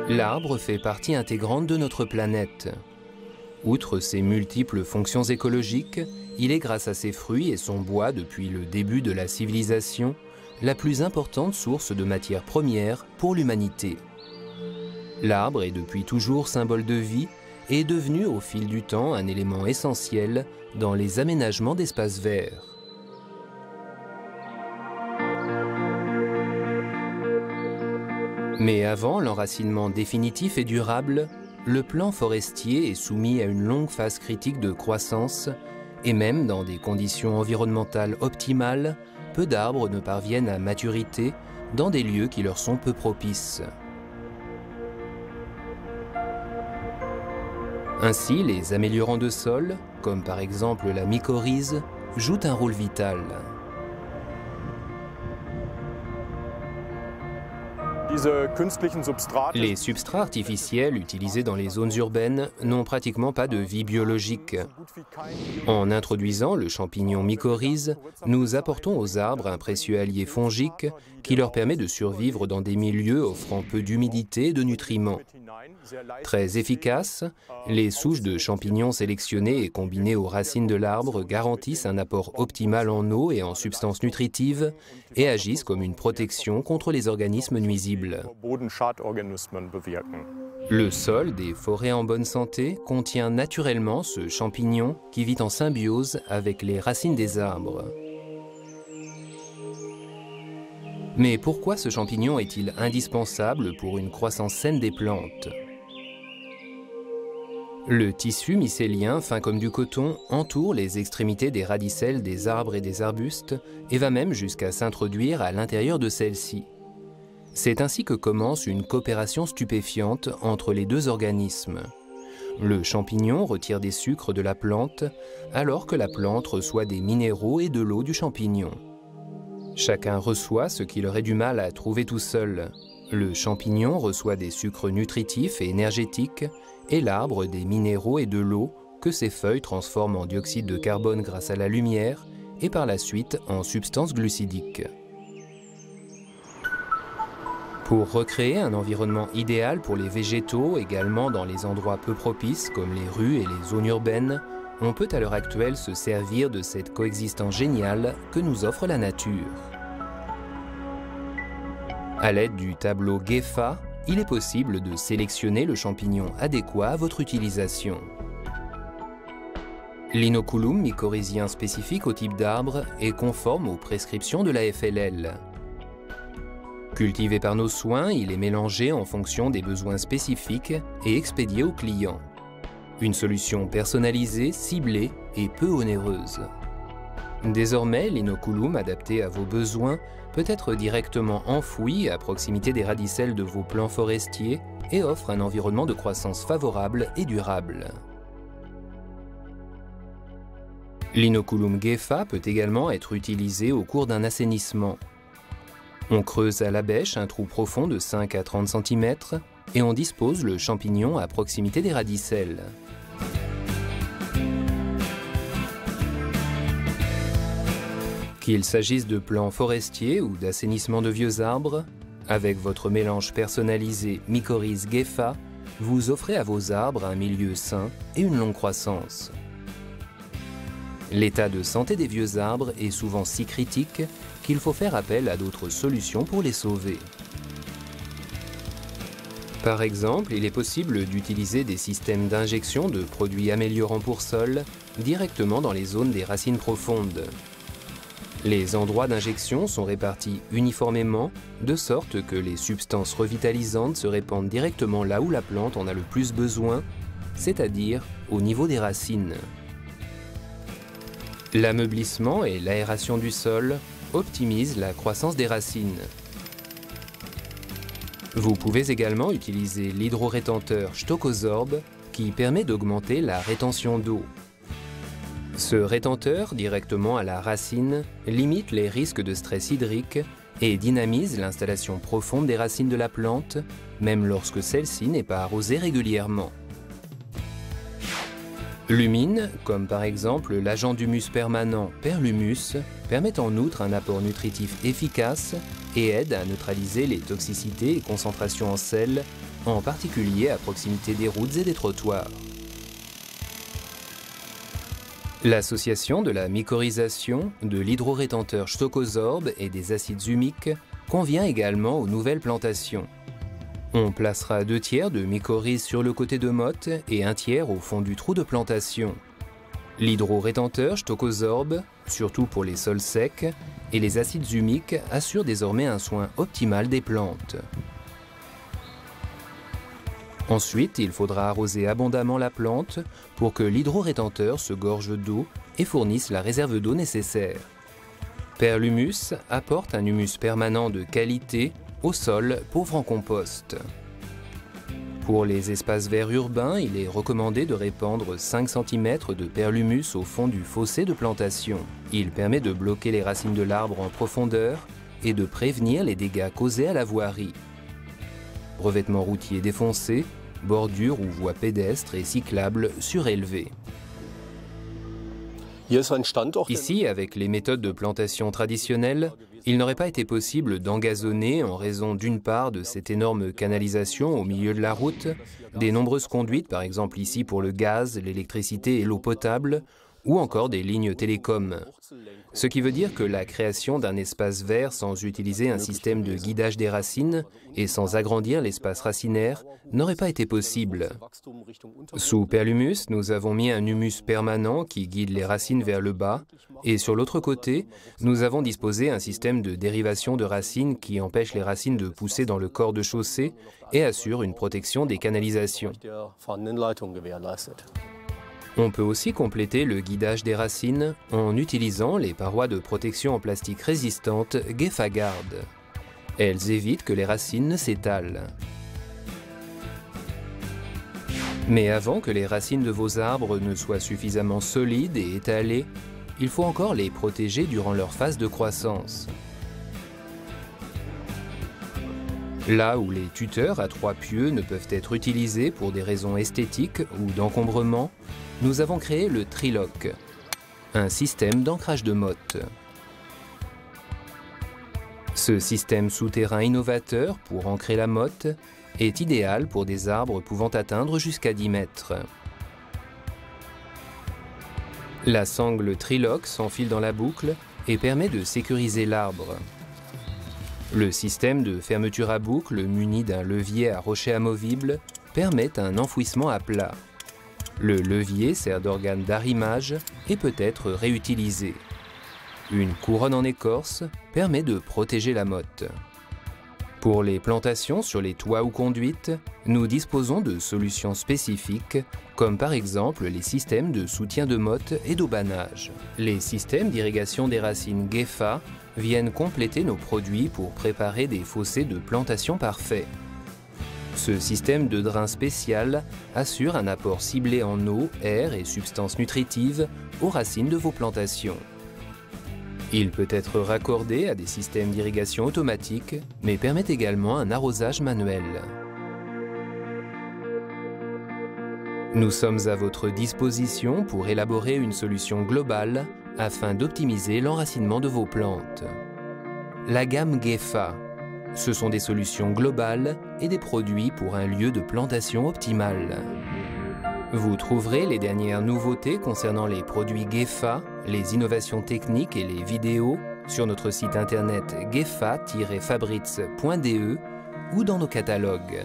L'arbre fait partie intégrante de notre planète. Outre ses multiples fonctions écologiques, il est grâce à ses fruits et son bois depuis le début de la civilisation, la plus importante source de matières premières pour l'humanité. L'arbre est depuis toujours symbole de vie et est devenu au fil du temps un élément essentiel dans les aménagements d'espaces verts. Mais avant l'enracinement définitif et durable, le plan forestier est soumis à une longue phase critique de croissance et même dans des conditions environnementales optimales, peu d'arbres ne parviennent à maturité dans des lieux qui leur sont peu propices. Ainsi, les améliorants de sol, comme par exemple la mycorrhize, jouent un rôle vital. Les substrats artificiels utilisés dans les zones urbaines n'ont pratiquement pas de vie biologique. En introduisant le champignon mycorrhize, nous apportons aux arbres un précieux allié fongique qui leur permet de survivre dans des milieux offrant peu d'humidité et de nutriments. Très efficaces, les souches de champignons sélectionnées et combinées aux racines de l'arbre garantissent un apport optimal en eau et en substances nutritives et agissent comme une protection contre les organismes nuisibles. Le sol des forêts en bonne santé contient naturellement ce champignon qui vit en symbiose avec les racines des arbres. Mais pourquoi ce champignon est-il indispensable pour une croissance saine des plantes ? Le tissu mycélien, fin comme du coton, entoure les extrémités des radicelles des arbres et des arbustes et va même jusqu'à s'introduire à l'intérieur de celles-ci. C'est ainsi que commence une coopération stupéfiante entre les deux organismes. Le champignon retire des sucres de la plante, alors que la plante reçoit des minéraux et de l'eau du champignon. Chacun reçoit ce qu'il aurait du mal à trouver tout seul. Le champignon reçoit des sucres nutritifs et énergétiques, et l'arbre des minéraux et de l'eau que ses feuilles transforment en dioxyde de carbone grâce à la lumière, et par la suite en substances glucidiques. Pour recréer un environnement idéal pour les végétaux, également dans les endroits peu propices comme les rues et les zones urbaines, on peut à l'heure actuelle se servir de cette coexistence géniale que nous offre la nature. À l'aide du tableau GEFA, il est possible de sélectionner le champignon adéquat à votre utilisation. L'inoculum mycorrhizien spécifique au type d'arbre est conforme aux prescriptions de la FLL. Cultivé par nos soins, il est mélangé en fonction des besoins spécifiques et expédié aux clients. Une solution personnalisée, ciblée et peu onéreuse. Désormais, l'inoculum adapté à vos besoins peut être directement enfoui à proximité des radicelles de vos plants forestiers et offre un environnement de croissance favorable et durable. L'inoculum GEFA peut également être utilisé au cours d'un assainissement. On creuse à la bêche un trou profond de 5 à 30 cm et on dispose le champignon à proximité des radicelles. Qu'il s'agisse de plants forestiers ou d'assainissement de vieux arbres, avec votre mélange personnalisé mycorrhize GEFA, vous offrez à vos arbres un milieu sain et une longue croissance. L'état de santé des vieux arbres est souvent si critique qu'il faut faire appel à d'autres solutions pour les sauver. Par exemple, il est possible d'utiliser des systèmes d'injection de produits améliorants pour sol directement dans les zones des racines profondes. Les endroits d'injection sont répartis uniformément, de sorte que les substances revitalisantes se répandent directement là où la plante en a le plus besoin, c'est-à-dire au niveau des racines. L'ameublissement et l'aération du sol optimisent la croissance des racines. Vous pouvez également utiliser l'hydrorétenteur Stocosorb qui permet d'augmenter la rétention d'eau. Ce rétenteur, directement à la racine, limite les risques de stress hydrique et dynamise l'installation profonde des racines de la plante, même lorsque celle-ci n'est pas arrosée régulièrement. L'humine, comme par exemple l'agent d'humus permanent Perlumus, permet en outre un apport nutritif efficace et aide à neutraliser les toxicités et concentrations en sel, en particulier à proximité des routes et des trottoirs. L'association de la mycorhisation, de l'hydrorétenteur Stocosorbe et des acides humiques convient également aux nouvelles plantations. On placera 2 tiers de mycorhize sur le côté de motte et 1 tiers au fond du trou de plantation. L'hydrorétenteur Stocosorbe, surtout pour les sols secs, et les acides humiques assurent désormais un soin optimal des plantes. Ensuite, il faudra arroser abondamment la plante pour que l'hydrorétenteur se gorge d'eau et fournisse la réserve d'eau nécessaire. Perlumus apporte un humus permanent de qualité au sol pauvre en compost. Pour les espaces verts urbains, il est recommandé de répandre 5 cm de perlumus au fond du fossé de plantation. Il permet de bloquer les racines de l'arbre en profondeur et de prévenir les dégâts causés à la voirie. Revêtement routier défoncé, bordures ou voies pédestres et cyclables surélevées. Ici, avec les méthodes de plantation traditionnelles, il n'aurait pas été possible d'engazonner en raison d'une part de cette énorme canalisation au milieu de la route, des nombreuses conduites, par exemple ici pour le gaz, l'électricité et l'eau potable, ou encore des lignes télécom. Ce qui veut dire que la création d'un espace vert sans utiliser un système de guidage des racines et sans agrandir l'espace racinaire n'aurait pas été possible. Sous Perlumus, nous avons mis un humus permanent qui guide les racines vers le bas et sur l'autre côté, nous avons disposé un système de dérivation de racines qui empêche les racines de pousser dans le corps de chaussée et assure une protection des canalisations. On peut aussi compléter le guidage des racines en utilisant les parois de protection en plastique résistante Gefagard. Elles évitent que les racines ne s'étalent. Mais avant que les racines de vos arbres ne soient suffisamment solides et étalées, il faut encore les protéger durant leur phase de croissance. Là où les tuteurs à 3 pieux ne peuvent être utilisés pour des raisons esthétiques ou d'encombrement, nous avons créé le Trilock, un système d'ancrage de motte. Ce système souterrain innovateur pour ancrer la motte est idéal pour des arbres pouvant atteindre jusqu'à 10 mètres. La sangle Trilock s'enfile dans la boucle et permet de sécuriser l'arbre. Le système de fermeture à boucle muni d'un levier à rochet amovible permet un enfouissement à plat. Le levier sert d'organe d'arrimage et peut être réutilisé. Une couronne en écorce permet de protéger la motte. Pour les plantations sur les toits ou conduites, nous disposons de solutions spécifiques, comme par exemple les systèmes de soutien de motte et d'aubanage. Les systèmes d'irrigation des racines Gefa viennent compléter nos produits pour préparer des fossés de plantation parfaits. Ce système de drain spécial assure un apport ciblé en eau, air et substances nutritives aux racines de vos plantations. Il peut être raccordé à des systèmes d'irrigation automatique, mais permet également un arrosage manuel. Nous sommes à votre disposition pour élaborer une solution globale afin d'optimiser l'enracinement de vos plantes. La gamme Gefa, ce sont des solutions globales et des produits pour un lieu de plantation optimal. Vous trouverez les dernières nouveautés concernant les produits Gefa, les innovations techniques et les vidéos sur notre site internet gefa-fabritz.de ou dans nos catalogues.